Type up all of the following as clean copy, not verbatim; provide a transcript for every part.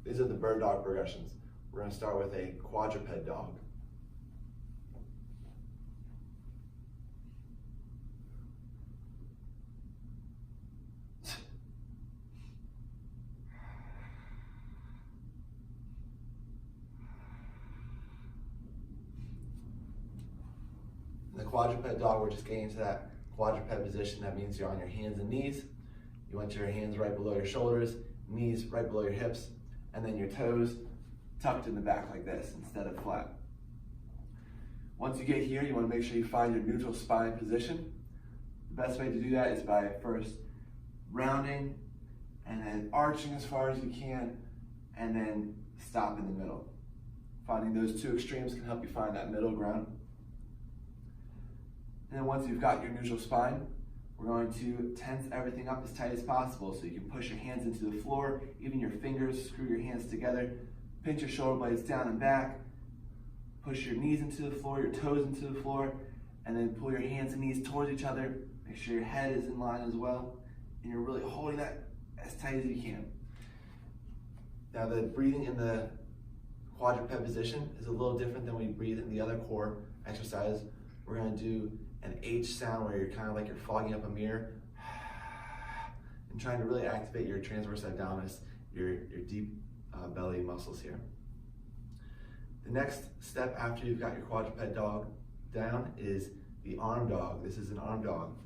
These are the bird dog progressions. We're going to start with a quadruped dog. In the quadruped dog, we're just getting into that quadruped position. That means you're on your hands and knees. You want your hands right below your shoulders, knees right below your hips, and then your toes tucked in the back like this instead of flat. Once you get here, you want to make sure you find your neutral spine position. The best way to do that is by first rounding and then arching as far as you can, and then stop in the middle. Finding those two extremes can help you find that middle ground. And then once you've got your neutral spine, we're going to tense everything up as tight as possible. So you can push your hands into the floor, even your fingers, screw your hands together, pinch your shoulder blades down and back, push your knees into the floor, your toes into the floor, and then pull your hands and knees towards each other. Make sure your head is in line as well, and you're really holding that as tight as you can. Now the breathing in the quadruped position is a little different than we breathe in the other core exercise. We're going to do an H sound where you're kind of like you're fogging up a mirror and trying to really activate your transverse abdominis, your deep belly muscles here. The next step after you've got your quadruped dog down is the arm dog. This is an arm dog.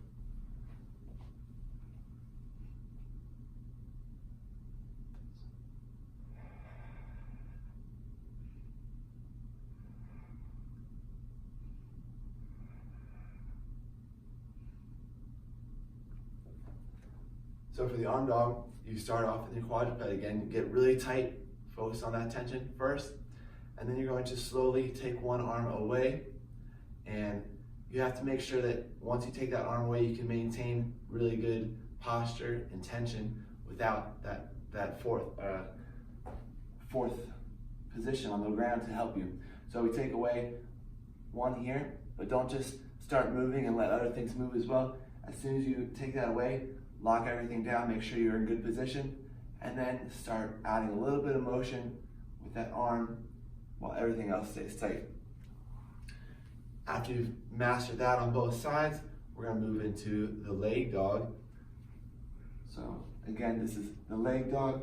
So for the arm dog, you start off in your quadruped again, you get really tight, focus on that tension first, and then you're going to slowly take one arm away, and you have to make sure that once you take that arm away, you can maintain really good posture and tension without that fourth position on the ground to help you. So we take away one here, but don't just start moving and let other things move as well. As soon as you take that away, lock everything down, make sure you're in good position, and then start adding a little bit of motion with that arm while everything else stays tight. After you've mastered that on both sides, we're going to move into the leg dog. So again, this is the leg dog.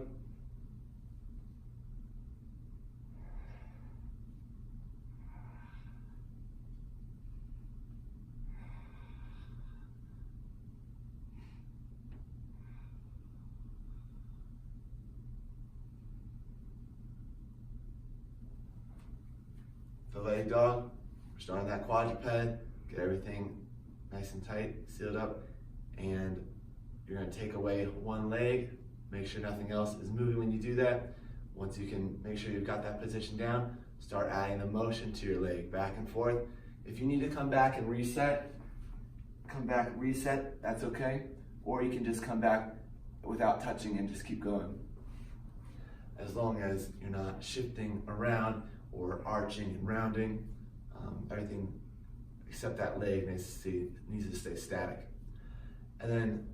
The leg dog, we're starting that quadruped, get everything nice and tight, sealed up, and you're going to take away one leg, make sure nothing else is moving when you do that. Once you can make sure you've got that position down, start adding the motion to your leg, back and forth. If you need to come back and reset, that's okay. Or you can just come back without touching and just keep going. As long as you're not shifting around or arching and rounding, everything except that leg needs to stay static. And then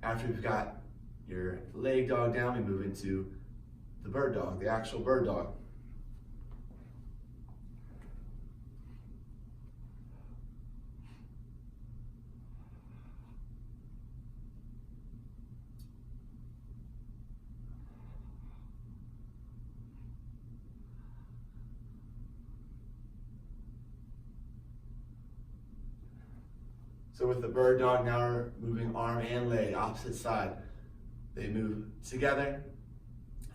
after we've got your leg dog down, we move into the bird dog, the actual bird dog. So with the bird dog, now we're moving arm and leg, opposite side. They move together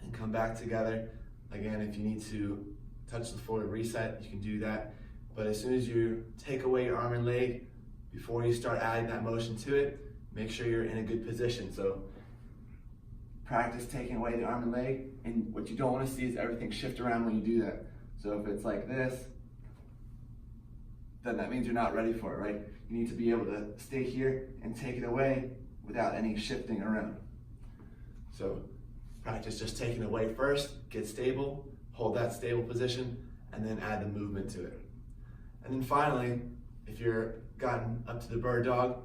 and come back together. Again, if you need to touch the floor to reset, you can do that. But as soon as you take away your arm and leg, before you start adding that motion to it, make sure you're in a good position. So practice taking away the arm and leg, and what you don't want to see is everything shift around when you do that. So if it's like this, then that means you're not ready for it, right? You need to be able to stay here and take it away without any shifting around. So practice just taking it away first, get stable, hold that stable position, and then add the movement to it. And then finally, if you're gotten up to the bird dog,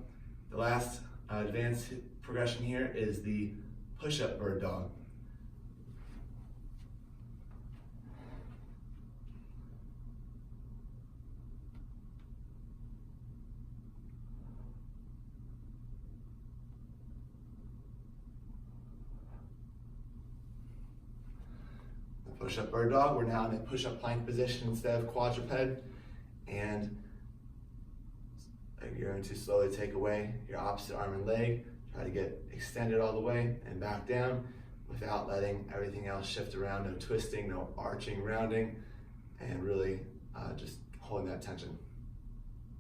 the last advanced progression here is the push-up bird dog. Push-up bird dog. We're now in a push-up plank position instead of quadruped. And you're going to slowly take away your opposite arm and leg. Try to get extended all the way and back down without letting everything else shift around. No twisting, no arching, rounding, and really just holding that tension.